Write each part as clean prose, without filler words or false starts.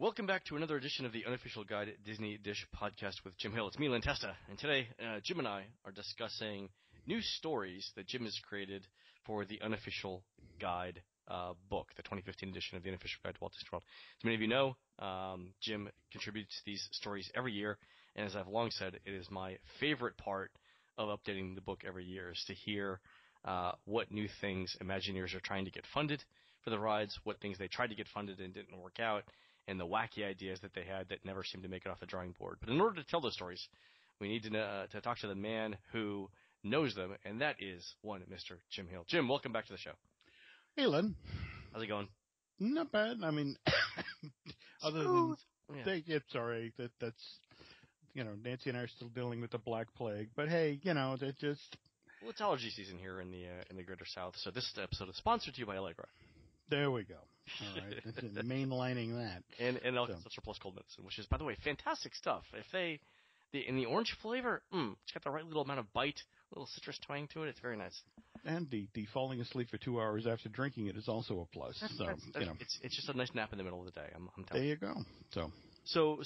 Welcome back to another edition of the Unofficial Guide Disney Dish podcast with Jim Hill. It's me, Len Testa, and today Jim and I are discussing new stories that Jim has created for the Unofficial Guide book, the 2015 edition of the Unofficial Guide to Walt Disney World. As many of you know, Jim contributes these stories every year, and as I've long said, it is my favorite part of updating the book every year is to hear what new things Imagineers are trying to get funded for the rides, what things they tried to get funded and didn't work out, and the wacky ideas that they had that never seemed to make it off the drawing board. But in order to tell those stories, we need to talk to the man who knows them, and that is one Mr. Jim Hill. Jim, welcome back to the show. Hey, Len. How's it going? Not bad. I mean, other than sorry, that's Nancy and I are still dealing with the Black Plague, but hey, that just. Well, it's allergy season here in the Greater South, so this episode is sponsored to you by Allegra. There we go. All right, mainlining that. And Alka-Seltzer Plus Cold Medicine, which is, by the way, fantastic stuff. If in the orange flavor, it's got the right little amount of bite, a little citrus twang to it. It's very nice. And the falling asleep for 2 hours after drinking it is also a plus. It's just a nice nap in the middle of the day. I'm telling you. There you go. So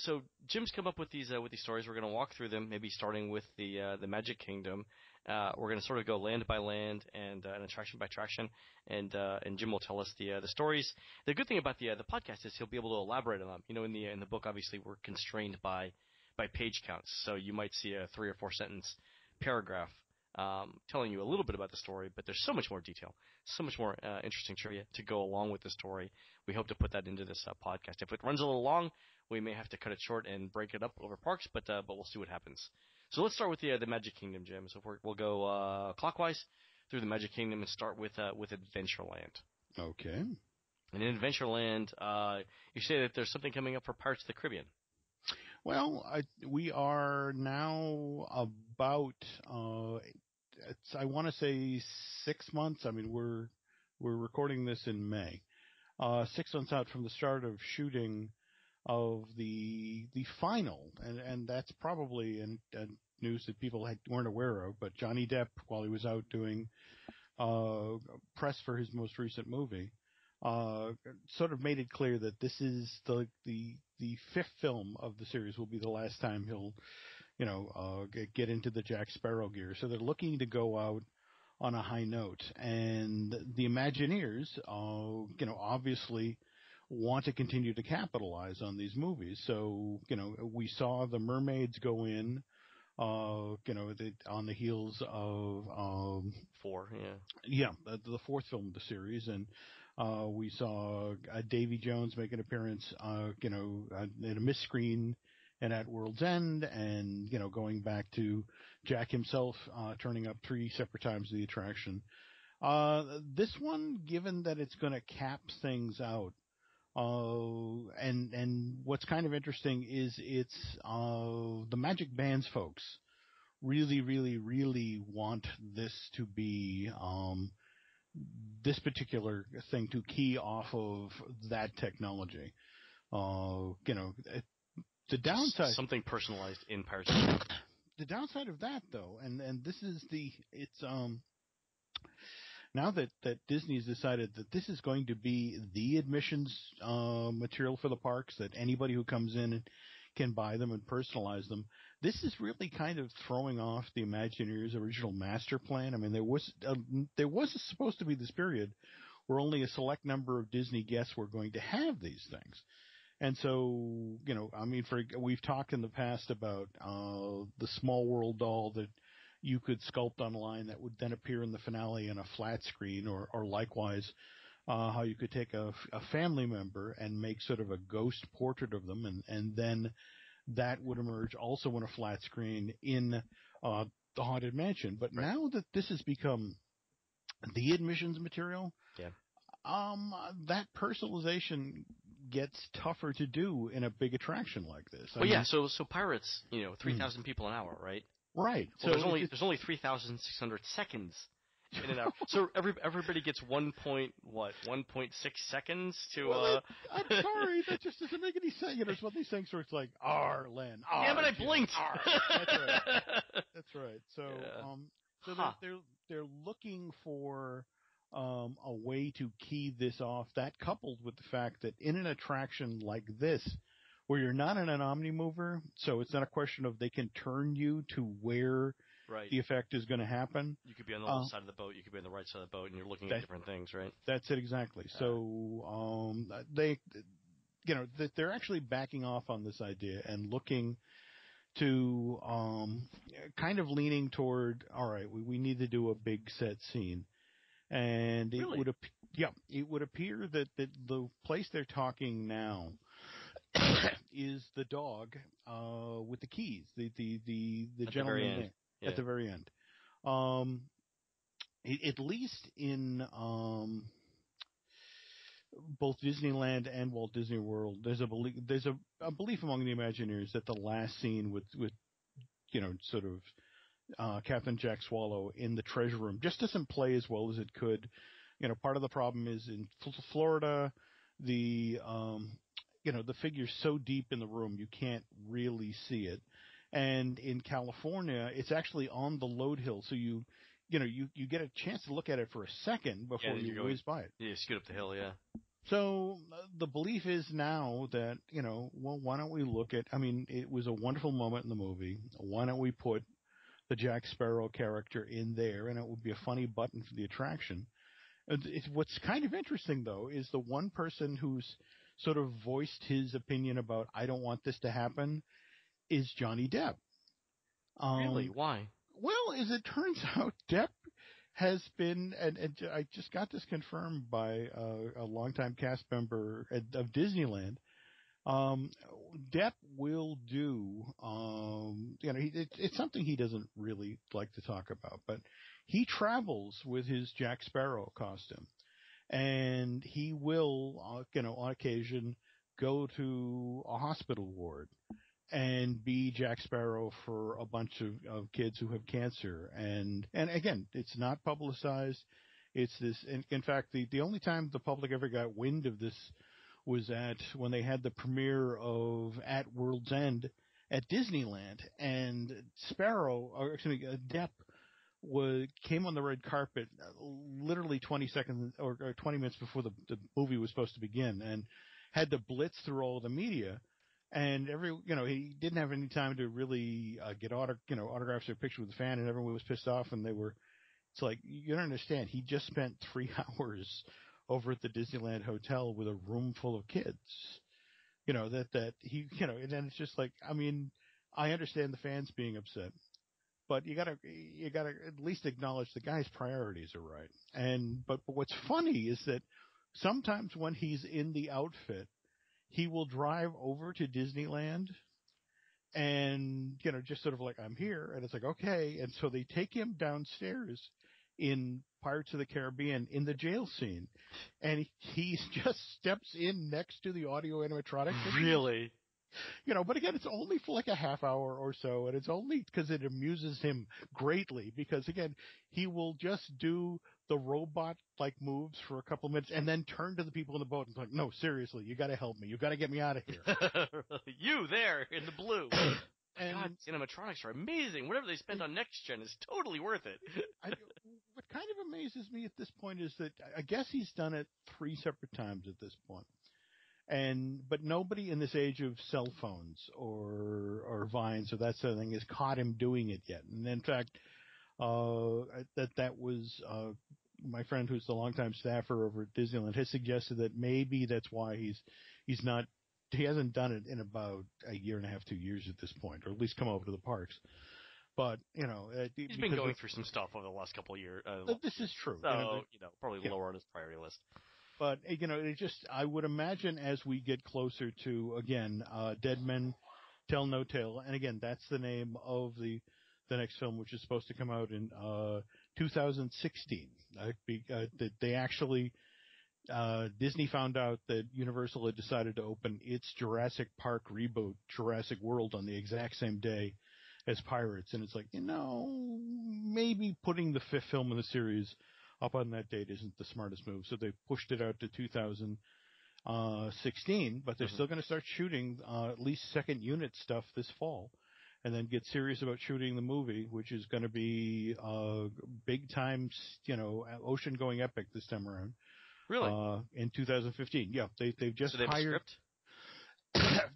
Jim's come up with these stories. We're going to walk through them, maybe starting with the Magic Kingdom. We're going to sort of go land by land and attraction by attraction, and Jim will tell us the stories. The good thing about the podcast is he'll be able to elaborate on them. In the book, obviously, we're constrained by page counts, so you might see a 3 or 4 sentence paragraph telling you a little bit about the story, but there's so much more detail, so much more interesting trivia to go along with the story. We hope to put that into this podcast. If it runs a little long, we may have to cut it short and break it up over parks, but we'll see what happens. So let's start with the Magic Kingdom, Jim. So we'll go clockwise through the Magic Kingdom and start with Adventureland. Okay. And in Adventureland, you say that there's something coming up for Pirates of the Caribbean. Well, we are now about I want to say 6 months. I mean, we're recording this in May. 6 months out from the start of shooting of the final, and that's probably news that people weren't aware of. But Johnny Depp, while he was out doing press for his most recent movie, sort of made it clear that this is the 5th film of the series will be the last time he'll, get into the Jack Sparrow gear. So they're looking to go out on a high note, and the Imagineers, obviously want to continue to capitalize on these movies. So, we saw the Mermaids go in, on the heels of 4, yeah. Yeah, the 4th film of the series, and we saw Davy Jones make an appearance, in a misscreen and at World's End, and going back to Jack himself turning up 3 separate times the attraction. This one, given that it's going to cap things out, and what's kind of interesting is it's the Magic Bands folks really, really, really want this to be this particular thing to key off of that technology. The downside, something personalized in Pirates. The downside of that, though, and this is now that Disney has decided that this is going to be the admissions material for the parks, that anybody who comes in can buy them and personalize them, this is really kind of throwing off the Imagineers' original master plan. I mean, there was supposed to be this period where only a select number of Disney guests were going to have these things. And so, we've talked in the past about the Small World doll that you could sculpt online that would then appear in the finale in a flat screen, or likewise, how you could take a family member and make sort of a ghost portrait of them, and then that would emerge also in a flat screen in the Haunted Mansion. But now that this has become the admissions material, yeah. That personalization gets tougher to do in a big attraction like this. So Pirates, 3,000 people an hour, right? Right. Well, so there's only 3,600 seconds in an hour. So everybody gets 1.6 seconds to. Well, I'm sorry, that just doesn't make any sense. There's one of these things where it's like Len. Damn it! I blinked. That's right. So, they're looking for a way to key this off. That coupled with the fact that in an attraction like this, where you're not in an omnimover, so it's not a question of they can turn you to where Right. the effect is going to happen. You could be on the left side of the boat, you could be on the right side of the boat, and you're looking at different things, right? That's it exactly. So they, they're actually backing off on this idea and looking to kind of leaning toward, all right, we need to do a big set scene. And it Really? would appear that the place they're talking now is the dog with the keys, the gentleman there at the very end. At least in both Disneyland and Walt Disney World, there's a belief among the Imagineers that the last scene with sort of Captain Jack Swallow in the treasure room just doesn't play as well as it could. Part of the problem is in Florida, the figure's so deep in the room you can't really see it, and in California it's actually on the load hill, so you get a chance to look at it for a second before you whiz by it. Yeah, scoot up the hill, yeah. So the belief is now that, well, why don't we look at, it was a wonderful moment in the movie. Why don't we put the Jack Sparrow character in there, and it would be a funny button for the attraction. What's kind of interesting, though, is the one person who's sort of voiced his opinion about, I don't want this to happen, is Johnny Depp. Really? Why? Well, as it turns out, Depp has been, and I just got this confirmed by a longtime cast member of Disneyland. Depp will do, it's something he doesn't really like to talk about, but he travels with his Jack Sparrow costume, and he will, on occasion, go to a hospital ward and be Jack Sparrow for a bunch of kids who have cancer. And again, it's not publicized. It's this, in fact, the only time the public ever got wind of this was when they had the premiere of At World's End at Disneyland, and Depp came on the red carpet literally 20 seconds or 20 minutes before the movie was supposed to begin, and had to blitz through all of the media. And he didn't have any time to really get autographs or a picture with the fan, and everyone was pissed off, and it's like, you don't understand. He just spent 3 hours over at the Disneyland Hotel with a room full of kids. That he, and then it's just like, I understand the fans being upset, but you gotta at least acknowledge the guy's priorities are right. But what's funny is that sometimes when he's in the outfit, he will drive over to Disneyland and, just sort of like, I'm here. And it's like, okay. And so they take him downstairs in Pirates of the Caribbean in the jail scene. And he just steps in next to the audio animatronics. Really? But again, it's only for like a half hour or so. And it's only because it amuses him greatly, because again, he will just do the robot like moves for a couple of minutes and then turn to the people in the boat and like, no, seriously, you got to help me. You got to get me out of here. You there in the blue. And God, animatronics are amazing. Whatever they spend on Next Gen is totally worth it. What kind of amazes me at this point is that I guess he's done it 3 separate times at this point. But nobody in this age of cell phones or Vines or that sort of thing has caught him doing it yet. And in fact, that was my friend who's the longtime staffer over at Disneyland has suggested that maybe that's why he hasn't done it in about a year and a half, 2 years at this point, or at least come over to the parks. But he's been going through some stuff over the last couple of years. This is true. So probably lower on his priority list. But I would imagine as we get closer to, again, Dead Men Tell No Tale, and again, that's the name of the next film, which is supposed to come out in 2016. That they actually, Disney found out that Universal had decided to open its Jurassic Park reboot, Jurassic World, on the exact same day as Pirates, and it's like, maybe putting the 5th film in the series up on that date isn't the smartest move. So they pushed it out to 2016, but they're still going to start shooting at least second unit stuff this fall. and then get serious about shooting the movie, which is going to be big time, ocean going epic this time around. Really? In 2015. Yeah, they've just so they have hired. a script?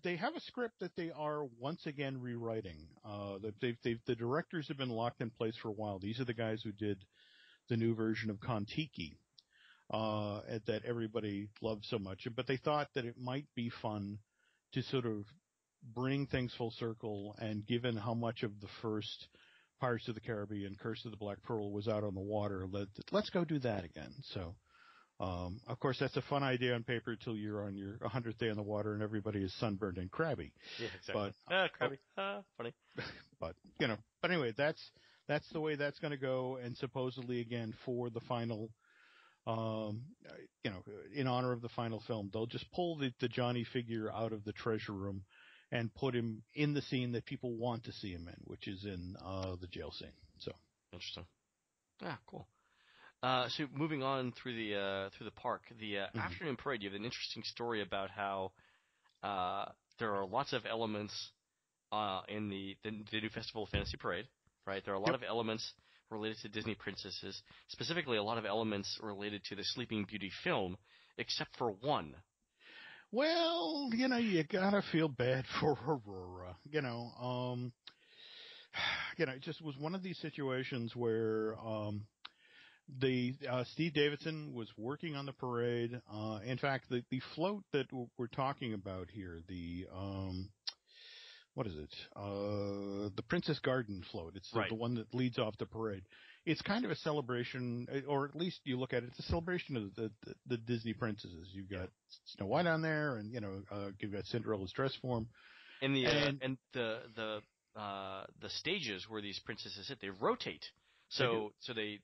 They have a script that they are once again rewriting. The directors have been locked in place for a while. These are the guys who did the new version of Kon-Tiki that everybody loves so much. But they thought that it might be fun to sort of bring things full circle, and given how much of the first Pirates of the Caribbean, Curse of the Black Pearl was out on the water, let's go do that again. So. Of course, that's a fun idea on paper till you're on your 100th day on the water and everybody is sunburned and crabby. Yeah, exactly. Crabby. Funny. But anyway, that's the way that's going to go. And supposedly, again, for the final, in honor of the final film, they'll just pull the Johnny figure out of the treasure room and put him in the scene that people want to see him in, which is in the jail scene. So interesting. Cool. So moving on through the park, the afternoon parade, you have an interesting story about how there are lots of elements in the new Festival of Fantasy Parade, right? There are a lot of elements related to Disney princesses, specifically a lot of elements related to the Sleeping Beauty film, except for one. Well, you gotta feel bad for Aurora. It just was one of these situations where Steve Davidson was working on the parade. In fact, the float that we're talking about here, what is it? The Princess Garden float. It's the one that leads off the parade. It's kind of a celebration, or at least you look at it, it's a celebration of the Disney princesses. You've got Snow White on there, and you've got Cinderella's dress form. And the stages where these princesses sit, they rotate. So they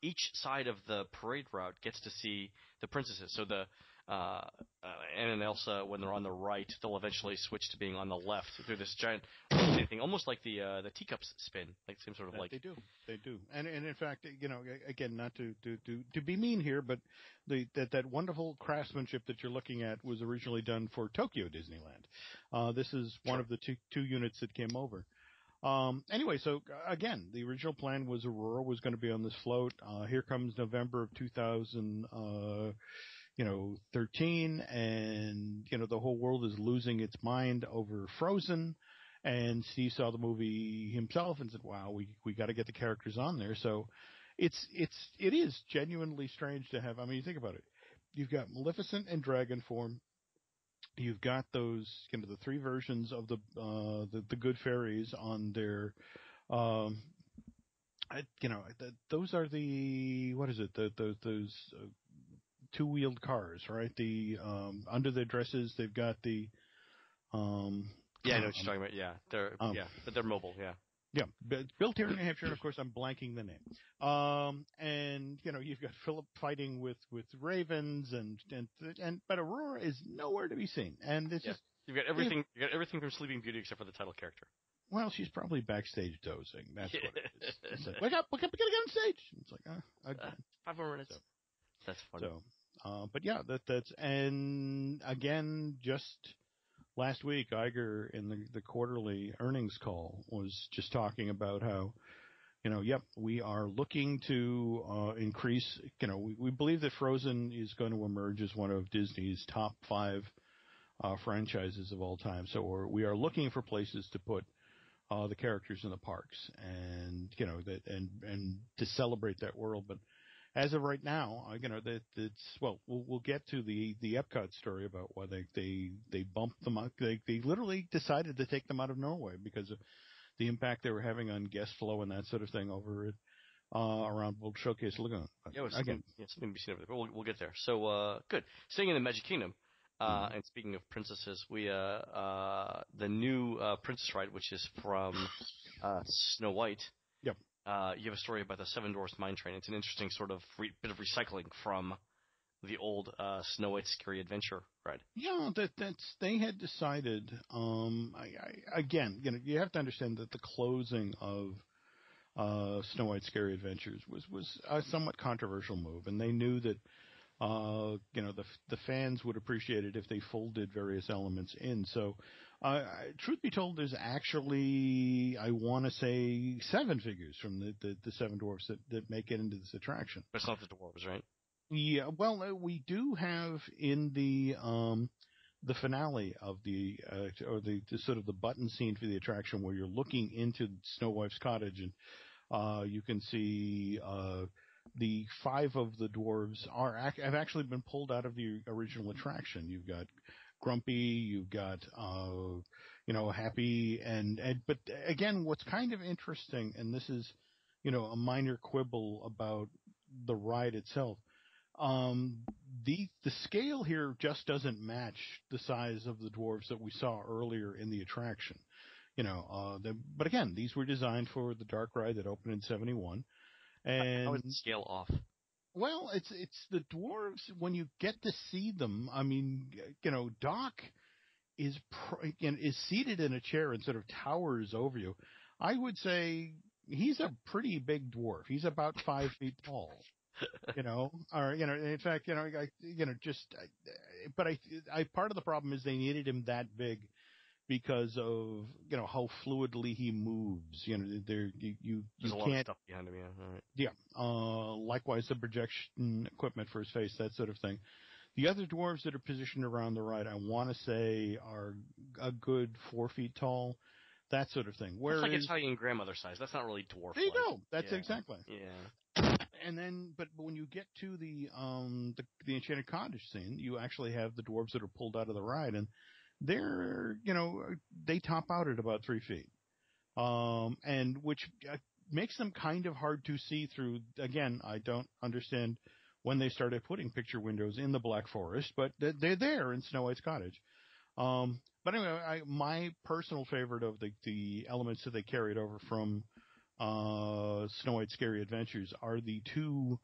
each side of the parade route gets to see the princesses. So the Anna and Elsa, when they're on the right, they'll eventually switch to being on the left through this giant thing, almost like the teacups spin, like same sort of like. They do, and in fact, again, not to be mean here, but that wonderful craftsmanship that you're looking at was originally done for Tokyo Disneyland. This is one of the two units that came over. Anyway, so again, the original plan was Aurora was going to be on this float. Here comes November of 2013, and the whole world is losing its mind over Frozen. And Steve saw the movie himself and said, "Wow, we got to get the characters on there." So it is genuinely strange to have. I mean, you think about it. You've got Maleficent in dragon form. You've got those, the three versions of the good fairies on their, those are the, what is it? Those two-wheeled cars, right? The under their dresses, they've got the. I know what you're talking about. Yeah, but they're mobile. Yeah. Yeah, built here in New Hampshire, and of course I'm blanking the name. And you've got Philip fighting with ravens, but Aurora is nowhere to be seen. And it's just you've got everything. You got everything from Sleeping Beauty except for the title character. Well, she's probably backstage dozing. That's what it is. It's like, wake up, we gotta get on stage. It's like, 5 more minutes. So, that's funny. So, but yeah, that's and again just. Last week, Iger in the quarterly earnings call was just talking about how, we are looking to increase. We believe that Frozen is going to emerge as one of Disney's top 5 franchises of all time. So we are looking for places to put the characters in the parks, and and to celebrate that world. But as of right now, we'll get to the Epcot story about why they bumped them out. They literally decided to take them out of Norway because of the impact they were having on guest flow and that sort of thing over at around World Showcase Lagoon. Yeah, it was something to be seen over there. But we'll get there. So good. Staying in the Magic Kingdom, and speaking of princesses, we the new Princess Ride, which is from Snow White. Yep. You have a story about the Seven Dwarfs Mine Train. It's an interesting sort of bit of recycling from the old Snow White Scary Adventure ride. Yeah, they had decided. Again, you have to understand that the closing of Snow White Scary Adventures was a somewhat controversial move, and they knew that The fans would appreciate it if they folded various elements in. So, truth be told, there's actually, I want to say, 7 figures from the Seven Dwarfs that make it into this attraction. But it's not the dwarves, right? Yeah, well, we do have in the finale of the sort of the button scene for the attraction where you're looking into Snow Wife's cottage, and you can see the 5 of the dwarves have actually been pulled out of the original attraction. You've got Grumpy, you've got Happy, but again, what's kind of interesting, and this is a minor quibble about the ride itself. The scale here just doesn't match the size of the dwarves that we saw earlier in the attraction. But again, these were designed for the dark ride that opened in '71. And how is the scale off? Well, it's the dwarves when you get to see them. I mean, Doc is seated in a chair and sort of towers over you. I would say he's a pretty big dwarf. He's about 5 feet tall. In fact, but part of the problem is they needed him that big because of, how fluidly he moves. There's a lot of stuff behind him, yeah. All right. Yeah. Likewise, the projection equipment for his face, that sort of thing. The other dwarves that are positioned around the ride, I want to say, are a good 4 feet tall. That sort of thing. Whereas, it's like Italian grandmother size. That's not really dwarf. There you go. That's exactly. Yeah. And then, but when you get to the Enchanted Cottage scene, you actually have the dwarves that are pulled out of the ride, and they're, they top out at about 3 feet, and which makes them kind of hard to see through. Again, I don't understand when they started putting picture windows in the Black Forest, but they're there in Snow White's cottage. But anyway, my personal favorite of the elements that they carried over from Snow White's Scary Adventures are the 2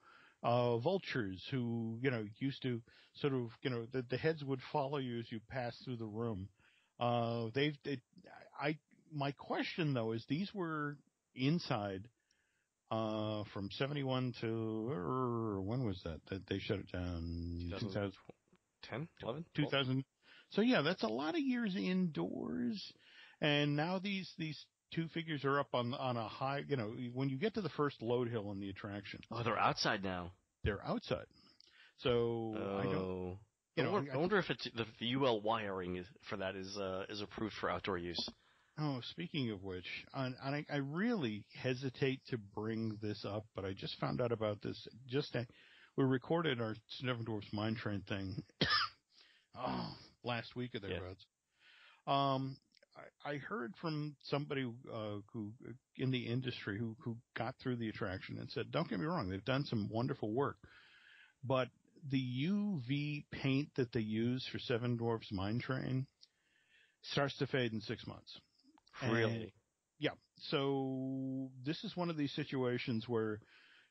vultures who, used to sort of, the heads would follow you as you pass through the room. My question though is these were inside from 71 to when was that they shut it down? 2010, 11, 2000. So yeah, that's a lot of years indoors, and now these 2 figures are up on a high. When you get to the first load hill in the attraction. Oh, they're outside now. They're outside. So I wonder if it's the UL wiring for that is approved for outdoor use. Oh, speaking of which, I really hesitate to bring this up, but I just found out about this. We recorded our Seven Dwarfs Mine Train thing last week or thereabouts. Yeah. I heard from somebody who in the industry who got through the attraction and said, don't get me wrong, they've done some wonderful work, but the UV paint that they use for Seven Dwarfs Mine Train starts to fade in 6 months. Really? And, yeah. So this is one of these situations where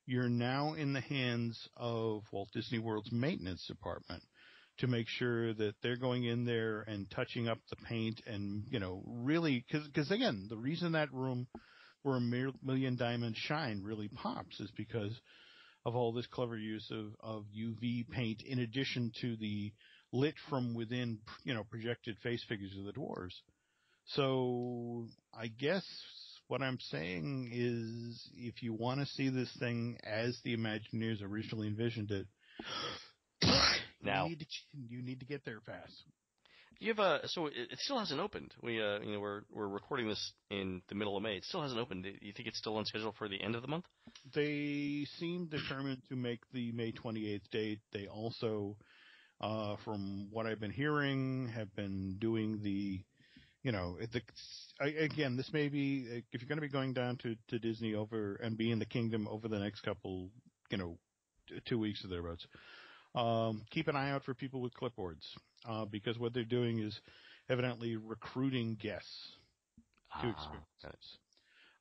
you're now in the hands of Walt Disney World's maintenance department to make sure that they're going in there and touching up the paint and, really, because again, the reason that room where a Million Diamond Shine really pops is because of all this clever use of UV paint in addition to the lit from within, projected face figures of the dwarves. So I guess what I'm saying is if you want to see this thing as the Imagineers originally envisioned it, now you need to get there fast. You have so it still hasn't opened. We're recording this in the middle of May. It still hasn't opened. Do you think it's still on schedule for the end of the month? They seem determined to make the May 28th date. They also, from what I've been hearing, have been doing again, this may be, if you're going to be going down to Disney over and be in the kingdom over the next couple, 2 weeks or thereabouts. Keep an eye out for people with clipboards, because what they're doing is evidently recruiting guests to experience this.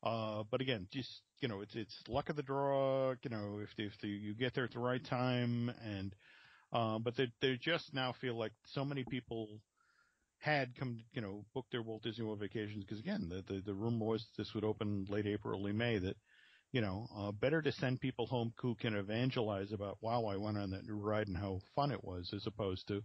But again, just, it's luck of the draw, if you get there at the right time, and, but they just now feel like so many people had come, booked their Walt Disney World vacations, because again, the rumor was this would open late April, early May, that better to send people home who can evangelize about, wow, I went on that new ride and how fun it was, as opposed to,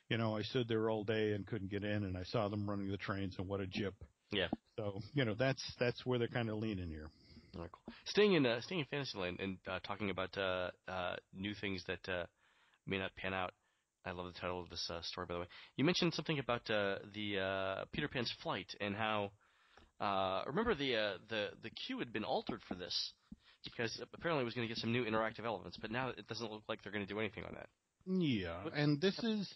I stood there all day and couldn't get in, and I saw them running the trains, and what a jip. Yeah. So, that's where they're kind of leaning here. All right, cool. Staying in Fantasyland and talking about new things that may not pan out. I love the title of this story, by the way. You mentioned something about the Peter Pan's flight and how remember the queue had been altered for this because apparently it was going to get some new interactive elements, but now it doesn't look like they're going to do anything on that. Yeah, and this is,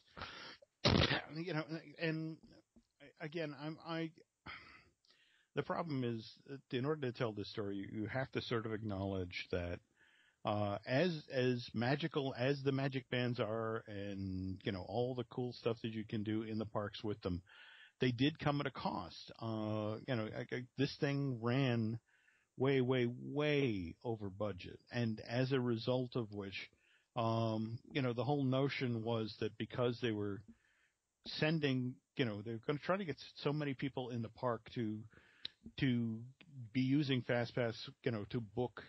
and again, the problem is, in order to tell this story, you have to sort of acknowledge that as magical as the magic bands are, and all the cool stuff that you can do in the parks with them, they did come at a cost. This thing ran way, way, way over budget, and as a result of which, the whole notion was that because they were sending, they're going to try to get so many people in the park to be using FastPass, to book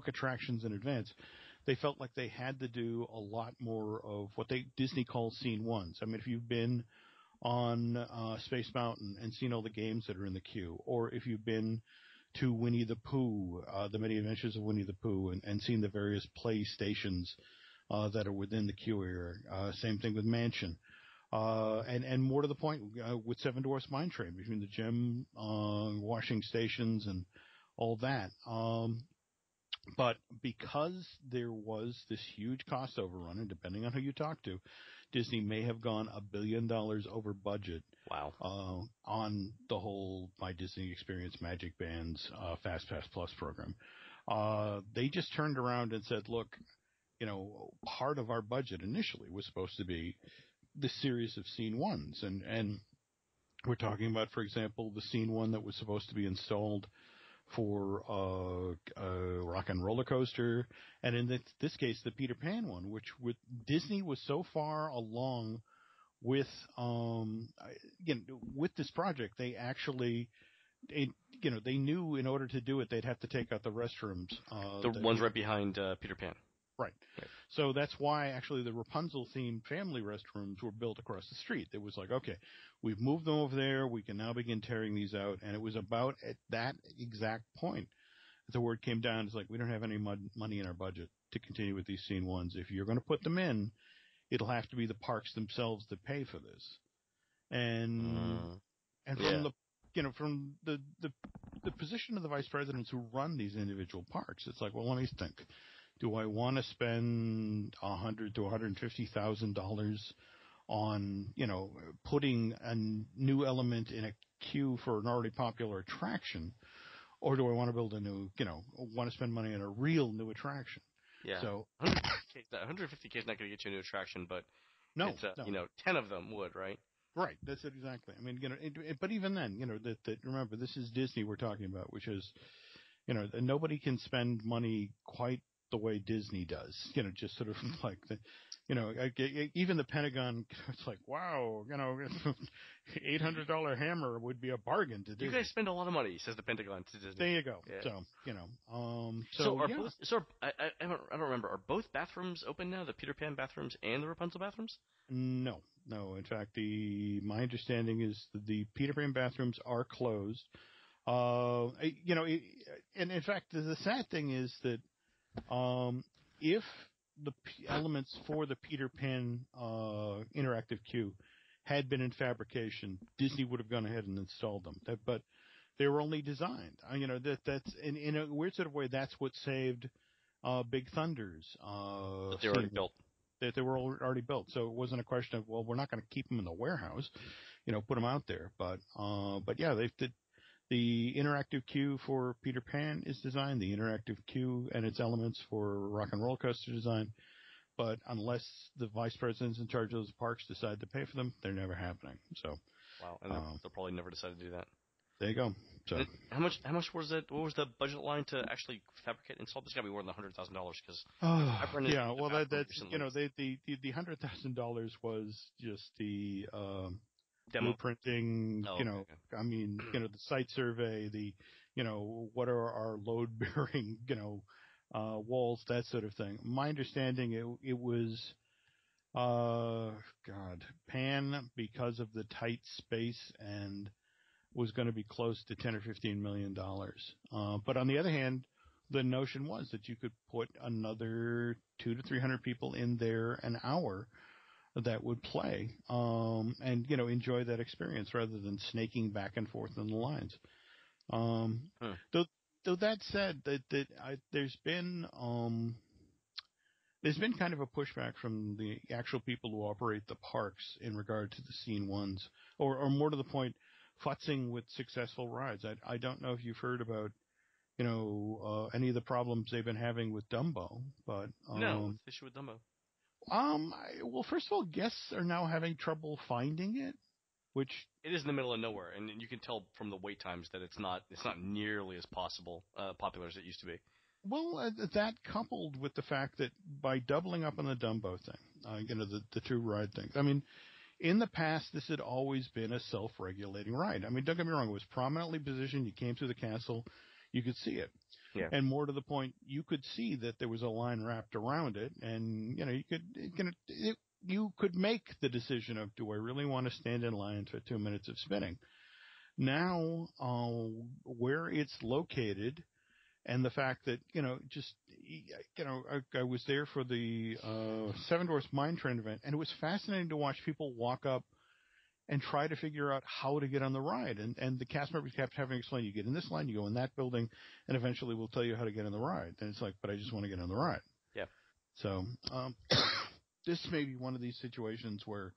attractions in advance. They felt like they had to do a lot more of what Disney calls scene ones. I mean, if you've been on Space Mountain and seen all the games that are in the queue, or if you've been to Winnie the Pooh, the Many Adventures of Winnie the Pooh, and seen the various play stations that are within the queue area. Same thing with Mansion. And more to the point, with Seven Dwarfs Mine Train, between the gem washing stations and all that. But because there was this huge cost overrun, and depending on who you talk to, Disney may have gone $1 billion over budget. Wow. On the whole My Disney Experience Magic Bands FastPass Plus program. They just turned around and said, look, part of our budget initially was supposed to be the series of scene ones. And we're talking about, for example, the scene one that was supposed to be installed for Rock and Roller Coaster, and in this case, the Peter Pan one, which with Disney was so far along with with this project, they actually, they knew in order to do it, they'd have to take out the restrooms. The ones right behind Peter Pan. Right. So that's why actually the Rapunzel-themed family restrooms were built across the street. It was like, okay, we've moved them over there. We can now begin tearing these out. And it was about at that exact point that the word came down. It's like, we don't have any money in our budget to continue with these scene ones. If you're going to put them in, it'll have to be the parks themselves that pay for this. And from the position of the vice presidents who run these individual parks, it's like, well, let me think. Do I want to spend $100,000 to $150,000 on, putting a new element in a queue for an already popular attraction, or do I want to build a new, want to spend money on a real new attraction? Yeah. So $150K is not going to get you a new attraction, but no. 10 of them would, right? Right. That's it exactly. I mean, but even then, that remember, this is Disney we're talking about, which is, nobody can spend money quite the way Disney does, just sort of like even the Pentagon, it's like, wow, $800 hammer would be a bargain to do. You guys spend a lot of money, says the Pentagon to Disney. There you go. Yeah. I don't remember. Are both bathrooms open now? The Peter Pan bathrooms and the Rapunzel bathrooms? No. In fact, my understanding is that the Peter Pan bathrooms are closed. And in fact, the sad thing is that if the elements for the Peter Pan interactive queue had been in fabrication, Disney would have gone ahead and installed them. But they were only designed. That's in a weird sort of way. That's what saved Big Thunder's. That they were already built. That they were already built. So it wasn't a question of, well, we're not going to keep them in the warehouse, put them out there. But yeah, they did. The interactive queue for Peter Pan is designed, the interactive queue and its elements for Rock and Roller Coaster design, but unless the vice presidents in charge of those parks decide to pay for them, they're never happening. So, wow, and they'll probably never decide to do that. There you go. So, how much was it? What was the budget line to actually fabricate and install? This got to be more than $100,000 because yeah, well, that's the $100,000 was just the demo blueprinting, okay. I mean, the site survey, the, what are our load bearing, walls, that sort of thing. My understanding, it was, God, Pan, because of the tight space, and was going to be close to 10 or 15 million dollars. But on the other hand, the notion was that you could put another 200 to 300 people in there an hour that would play, and enjoy that experience rather than snaking back and forth in the lines. Though that said, there's been kind of a pushback from the actual people who operate the parks in regard to the scene ones, or more to the point, futzing with successful rides. I don't know if you've heard about any of the problems they've been having with Dumbo, but no, what's the issue with Dumbo? Well, first of all, guests are now having trouble finding it, which it is in the middle of nowhere, and you can tell from the wait times that it's not nearly as popular as it used to be. Well, that coupled with the fact that by doubling up on the Dumbo thing, the two ride things. I mean, in the past, this had always been a self-regulating ride. I mean, don't get me wrong; it was prominently positioned. You came through the castle, you could see it. Yeah. And more to the point, you could see that there was a line wrapped around it, and you could make the decision of, do I really want to stand in line for 2 minutes of spinning? Now, where it's located, and the fact that I was there for the Seven Dwarfs Mine Train event, and it was fascinating to watch people walk up and try to figure out how to get on the ride. And the cast members kept having to explain, you get in this line, you go in that building, and eventually we'll tell you how to get on the ride. And it's like, but I just want to get on the ride. Yeah. So this may be one of these situations where,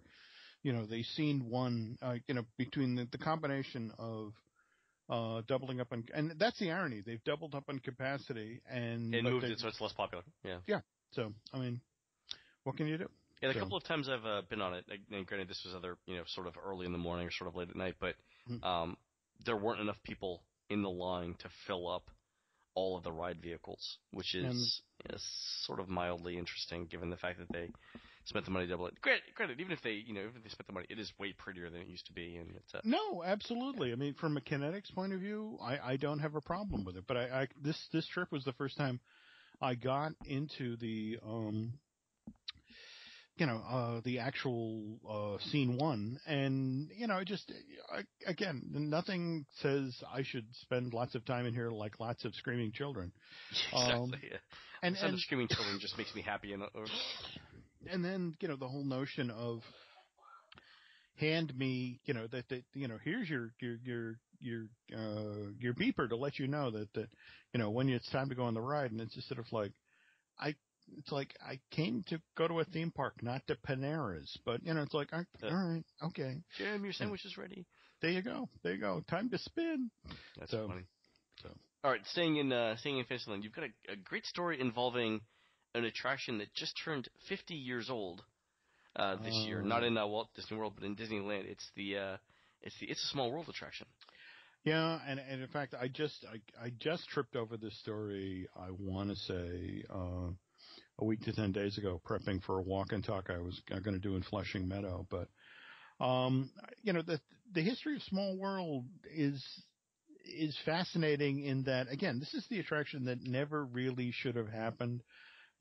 they seen one, between the combination of doubling up on, and that's the irony. They've doubled up on capacity and moved it so it's less popular. Yeah. Yeah. So, I mean, what can you do? Yeah, the couple of times I've been on it, and granted this was either sort of early in the morning or sort of late at night, but there weren't enough people in the line to fill up all of the ride vehicles, which is sort of mildly interesting given the fact that they spent the money to double it. Granted, even if they spent the money, it is way prettier than it used to be, and it's no, absolutely. I mean, from a kinetics point of view, I don't have a problem with it. But this trip was the first time I got into the the actual scene one, and again, nothing says I should spend lots of time in here like lots of screaming children. Exactly. Yeah. And the sound of screaming children just makes me happy. And then the whole notion of hand me here's your beeper to let you know that when it's time to go on the ride, and it's just sort of like it's like I came to go to a theme park, not to Panera's. But, it's like, all right, okay. Jim, your sandwich is ready. There you go. Time to spin. That's funny. All right, staying in Fantasyland, you've got a great story involving an attraction that just turned 50 years old this year. Not in Walt Disney World, but in Disneyland. It's the It's a Small World attraction. Yeah, and in fact, I just tripped over this story. I want to say a week to 10 days ago, prepping for a walk and talk I was going to do in Flushing Meadow. But the history of Small World is fascinating in that, again, this is the attraction that never really should have happened.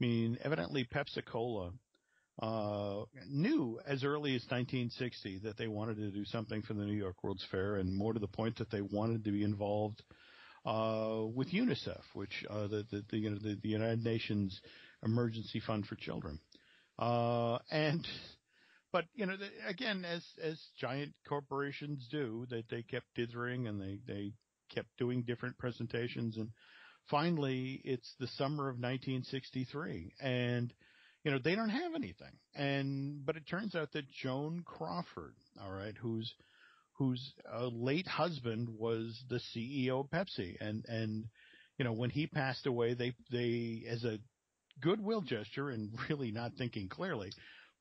I mean, evidently Pepsi-Cola knew as early as 1960 that they wanted to do something for the New York World's Fair, and more to the point that they wanted to be involved with UNICEF, which the United Nations Emergency Fund for Children. But again, as giant corporations do, they kept dithering, and they kept doing different presentations, and finally it's the summer of 1963, and they don't have anything. But it turns out that Joan Crawford, all right, whose late husband was the CEO of Pepsi, and when he passed away, they as a goodwill gesture and really not thinking clearly,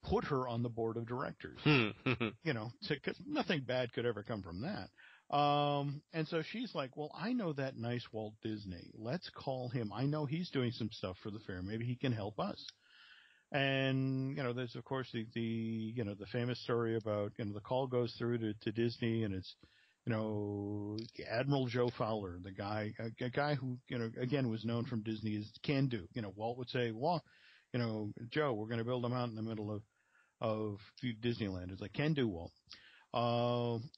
put her on the board of directors. Because nothing bad could ever come from that. And so she's like, well, I know that nice Walt Disney. Let's call him. I know he's doing some stuff for the fair. Maybe he can help us. And, there's of course the famous story about, the call goes through to Disney, and it's, Admiral Joe Fowler, the guy, a guy who, again, was known from Disney as can do. Walt would say, well, Joe, we're going to build them out in the middle of Disneyland. It's like, can do, Walt.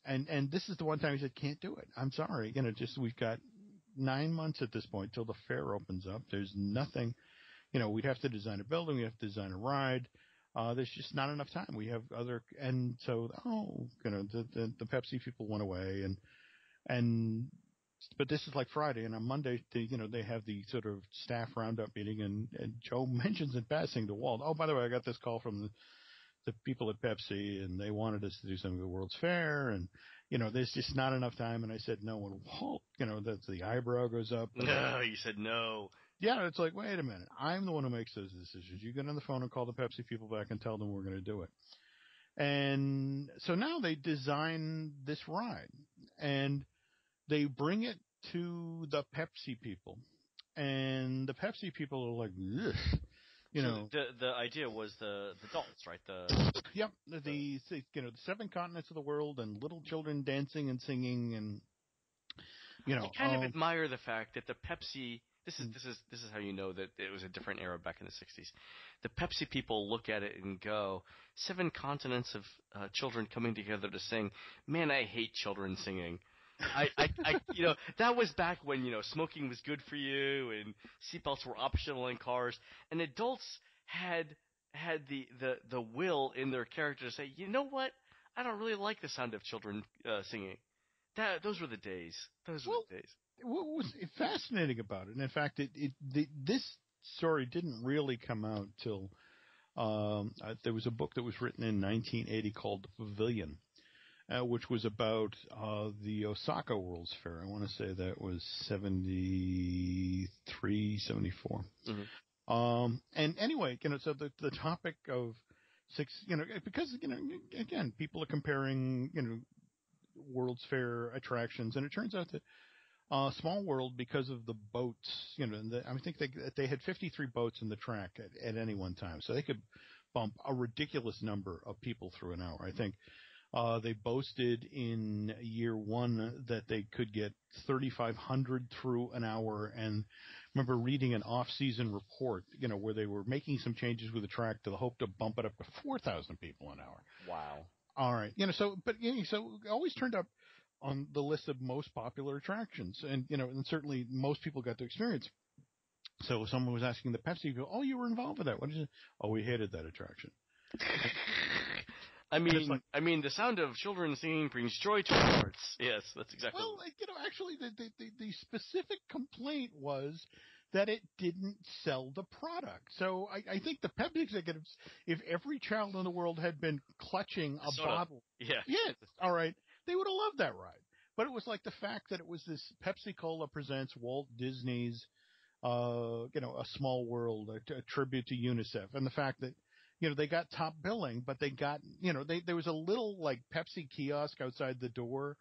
And this is the one time he said, can't do it. I'm sorry. We've got 9 months at this point till the fair opens up. There's nothing, we'd have to design a building. We have to design a ride. There's just not enough time. We have and so, the Pepsi people went away but this is like Friday, and on Monday, they have the sort of staff roundup meeting, and Joe mentions in passing to Walt, oh, by the way, I got this call from the people at Pepsi, and they wanted us to do something at the World's Fair, and, there's just not enough time. And I said no, and Walt, that's the eyebrow goes up. No, you said no. Yeah, it's like, wait a minute. I'm the one who makes those decisions. You get on the phone and call the Pepsi people back and tell them we're going to do it. And so now they design this ride, and they bring it to the Pepsi people, and the Pepsi people are like, ugh. So the idea was the adults, right? Yep. The 7 continents of the world, and little children dancing and singing, and I kind of admire the fact that the Pepsi. This is how you know that it was a different era back in the 60s. The Pepsi people look at it and go, 7 continents of children coming together to sing. Man, I hate children singing. I that was back when, smoking was good for you and seatbelts were optional in cars, and adults had the will in their character to say, you know what? I don't really like the sound of children singing. Those were the days. What was fascinating about it, and in fact, this story didn't really come out till there was a book that was written in 1980 called The Pavilion, which was about the Osaka World's Fair. I want to say that was 73, 74. Mm-hmm. And anyway, so the topic of because again, people are comparing World's Fair attractions, and it turns out that Small World, because of the boats, I think they had 53 boats in the track at any one time, so they could bump a ridiculous number of people through an hour. I think they boasted in year one that they could get 3,500 through an hour, and remember reading an off-season report, where they were making some changes with the track to the hope to bump it up to 4,000 people an hour. Wow. All right, so it always turned up on the list of most popular attractions, and and certainly most people got to experience. So someone was asking the Pepsi people, "Oh, you were involved with that? What is it?" "Oh, we hated that attraction." I mean, the sound of children singing brings joy to our hearts. Yes, that's exactly. Well, actually, the specific complaint was that it didn't sell the product. So I think the Pepsi executives, if every child in the world had been clutching a bottle, yes, all right, they would have loved that ride. But it was like the fact that it was this Pepsi Cola presents Walt Disney's, A Small World, a tribute to UNICEF, and the fact that they got top billing, but they got there was a little like Pepsi kiosk outside the door,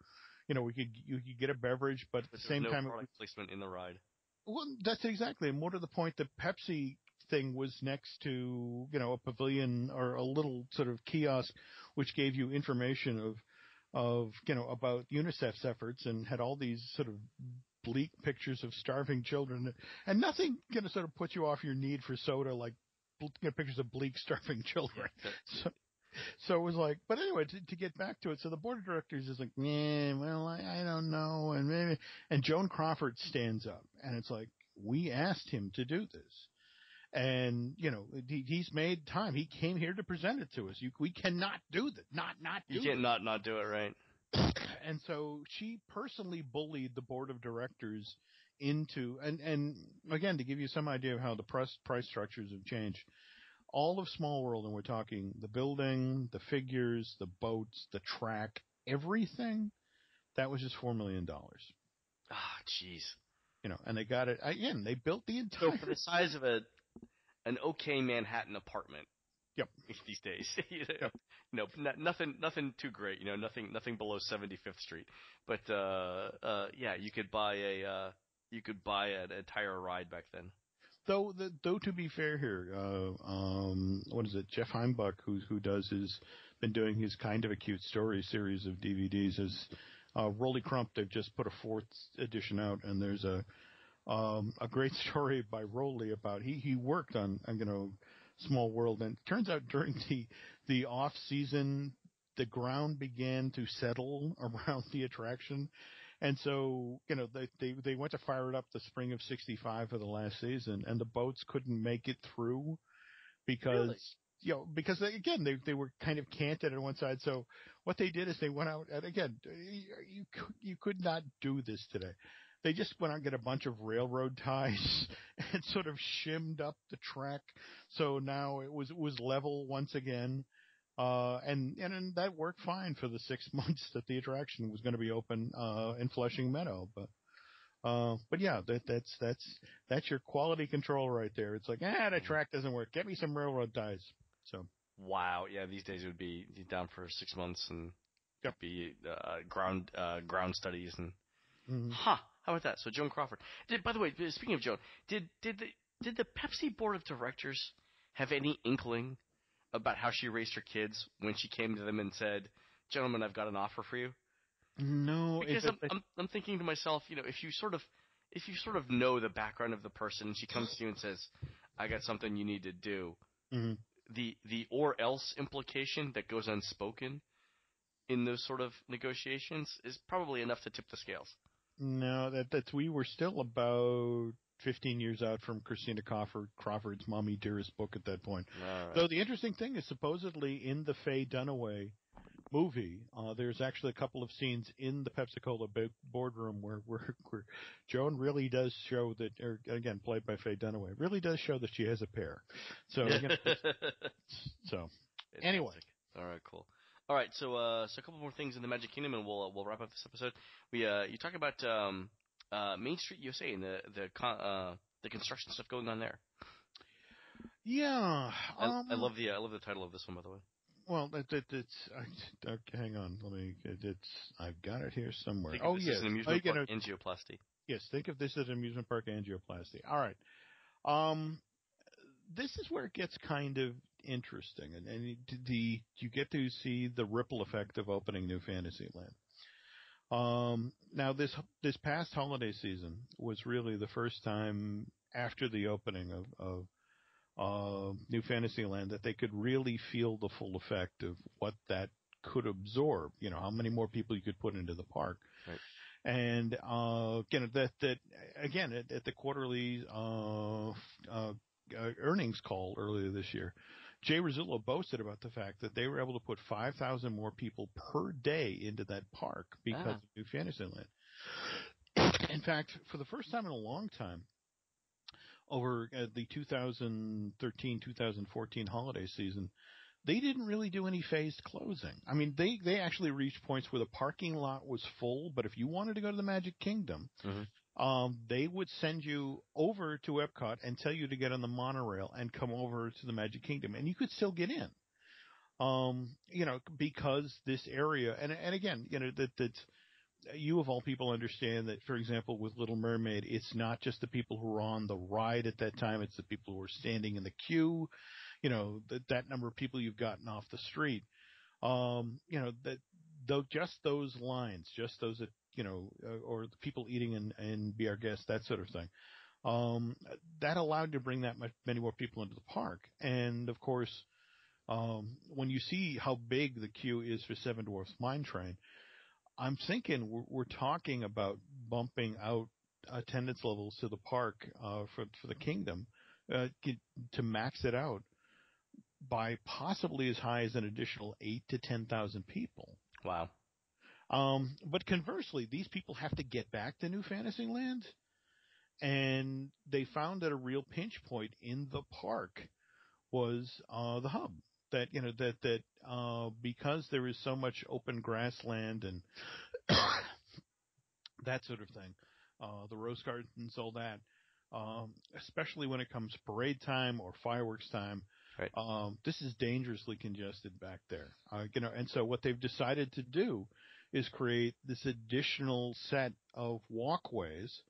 you could get a beverage, but at the same time, product placement in the ride. Well, that's exactly, and more to the point, the Pepsi thing was next to a pavilion or a little sort of kiosk, which gave you information of about UNICEF's efforts, and had all these sort of bleak pictures of starving children, and nothing sort of put you off your need for soda like pictures of bleak starving children. So it was like, but anyway, to get back to it, so the board of directors is like, well, I don't know, and maybe, and Joan Crawford stands up, and it's like, we asked him to do this, and he's made time. He came here to present it to us. We cannot do that. Not do. You can't not do it, right? And so she personally bullied the board of directors into, and again, to give you some idea of how the price structures have changed. All of Small World, and we're talking the building, the figures, the boats, the track, everything, that was just $4 million. Ah, jeez. And they got it again. They built the entire. So for the size of an okay Manhattan apartment. Yep. These days. Yep. No, nothing too great. Nothing below 75th Street. But yeah, you could buy an entire ride back then. Though to be fair here, what is it? Jeff Heimbuch, who been doing his Kind of a Cute Story series of DVDs, has Rolly Crump, they've just put a fourth edition out, and there's a great story by Rolly about he worked on Small World, and it turns out during the off season, the ground began to settle around the attraction, and so they went to fire it up the spring of '65 for the last season, and the boats couldn't make it through because. Really? Because again, they were kind of canted on one side. So what they did is they went out, and again, you could not do this today. They just went out and get a bunch of railroad ties and sort of shimmed up the track. So now it was level once again. And that worked fine for the 6 months that the attraction was going to be open, in Flushing Meadow. But yeah, that's your quality control right there. It's like, the track doesn't work. Get me some railroad ties. So. Wow. Yeah, these days it would be down for 6 months and Yep. be ground studies and. Mm-hmm. Huh. How about that? So Joan Crawford. By the way, speaking of Joan, did the Pepsi board of directors have any inkling about how she raised her kids when she came to them and said, "Gentlemen, I've got an offer for you"? No, Because I'm thinking to myself, if you sort of know the background of the person and she comes to you and says, "I got something you need to do," mm-hmm. the or else implication that goes unspoken in those sort of negotiations is probably enough to tip the scales. No, that's we were still about 15 years out from Christina Crawford's Mommy Dearest book at that point. Right. So the interesting thing is, supposedly in the Faye Dunaway movie, there's actually a couple of scenes in the Pepsi-Cola boardroom where Joan really does show that, or again, played by Faye Dunaway, really does show that she has a pair. So, so anyway. All right, cool. All right, so a couple more things in the Magic Kingdom, and we'll wrap up this episode. You talk about Main Street USA and the construction stuff going on there. Yeah, I love the title of this one, by the way. Well, hang on. I've got it here somewhere. Think of this as an amusement park angioplasty. Yes, think of this as an amusement park angioplasty. All right. This is where it gets kind of interesting, and you get to see the ripple effect of opening New Fantasyland. Now this past holiday season was really the first time after the opening of New Fantasyland that they could really feel the full effect of what that could absorb. How many more people you could put into the park. Right. And again at the quarterly earnings call earlier this year, Jay Rizzullo boasted about the fact that they were able to put 5,000 more people per day into that park because of New Fantasyland. In fact, for the first time in a long time, over the 2013-2014 holiday season, they didn't really do any phased closing. I mean, they actually reached points where the parking lot was full, but if you wanted to go to the Magic Kingdom, they would send you over to Epcot and tell you to get on the monorail and come over to the Magic Kingdom, and you could still get in. Because this area, and again, that you of all people understand that, for example, with Little Mermaid, it's not just the people who were on the ride at that time; it's the people who were standing in the queue. That number of people you've gotten off the street. Just those lines, just those that or the people eating and Be Our Guest, that sort of thing. That allowed to bring that many more people into the park, and of course, when you see how big the queue is for Seven Dwarfs Mine Train, I'm thinking we're talking about bumping out attendance levels to the park for the Kingdom to max it out by possibly as high as an additional 8,000 to 10,000 people. Wow. But conversely, these people have to get back to New Fantasyland, and they found that a real pinch point in the park was the hub. That because there is so much open grassland and that sort of thing, the rose gardens, all that, especially when it comes parade time or fireworks time, right. This is dangerously congested back there. And so what they've decided to do is create this additional set of walkways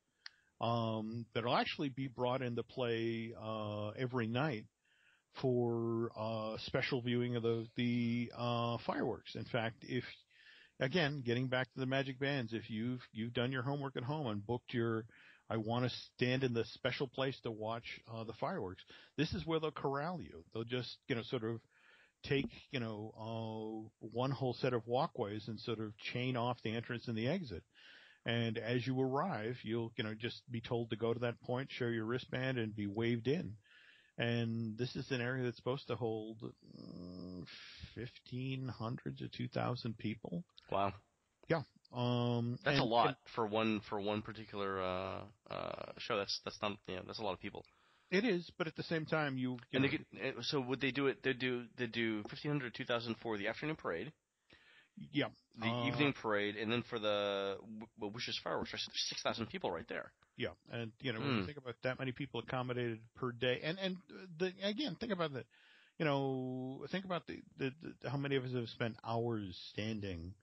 that'll actually be brought into play every night for special viewing of the fireworks. In fact, if again, getting back to the magic bands, if you've done your homework at home and booked your, I want to stand in the special place to watch the fireworks. This is where they'll corral you. They'll just sort of take one whole set of walkways and sort of chain off the entrance and the exit. And as you arrive, you'll just be told to go to that point, show your wristband, and be waved in. And this is an area that's supposed to hold 1,500 to 2,000 people. Wow. Yeah. That's a lot for one particular show. That's not that's a lot of people. It is, but at the same time, so would they do it? They do 1,500 to 2,000 for the afternoon parade. Yeah. The evening parade, and then for the Wishes fireworks, there's 6,000 people right there. Yeah, and when you think about that many people accommodated per day, and again, think about that. Think about the how many of us have spent hours standing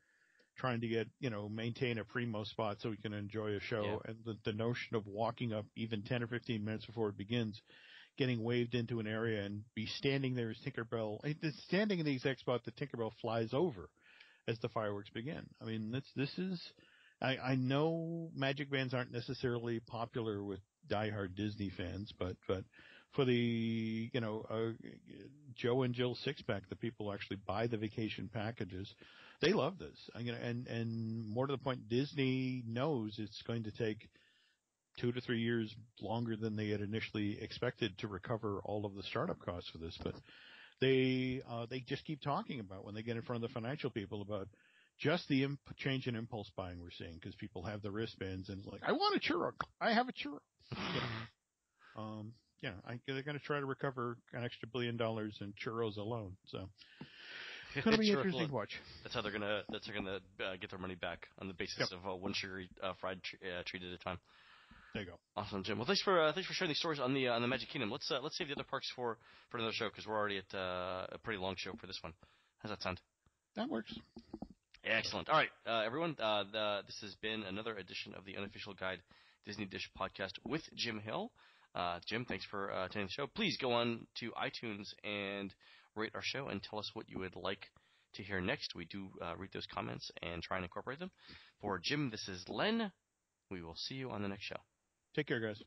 trying to get maintain a primo spot so we can enjoy a show, and the notion of walking up even 10 or 15 minutes before it begins, getting waved into an area and be standing there as Tinkerbell, standing in the exact spot that Tinkerbell flies over as the fireworks begin. I mean, this is. I know magic bands aren't necessarily popular with diehard Disney fans, but for the Joe and Jill Sixpack, the people who actually buy the vacation packages, they love this. And more to the point, Disney knows it's going to take 2 to 3 years longer than they had initially expected to recover all of the startup costs for this, but they just keep talking about when they get in front of the financial people about just the change in impulse buying we're seeing, because people have the wristbands and like, I want a churro. I have a churro. They're going to try to recover an extra $1 billion in churros alone. So it's going to be interesting to watch. That's how they're going to get their money back on the basis of one sugary fried treat at a time. There you go. Awesome, Jim. Well, thanks for sharing these stories on the Magic Kingdom. Let's save the other parks for another show, because we're already at a pretty long show for this one. How's that sound? That works. Excellent. All right, everyone. This has been another edition of the Unofficial Guide Disney Dish podcast with Jim Hill. Jim, thanks for attending the show. Please go on to iTunes and rate our show and tell us what you would like to hear next. We do read those comments and try and incorporate them. For Jim, this is Len. We will see you on the next show. Take care, guys.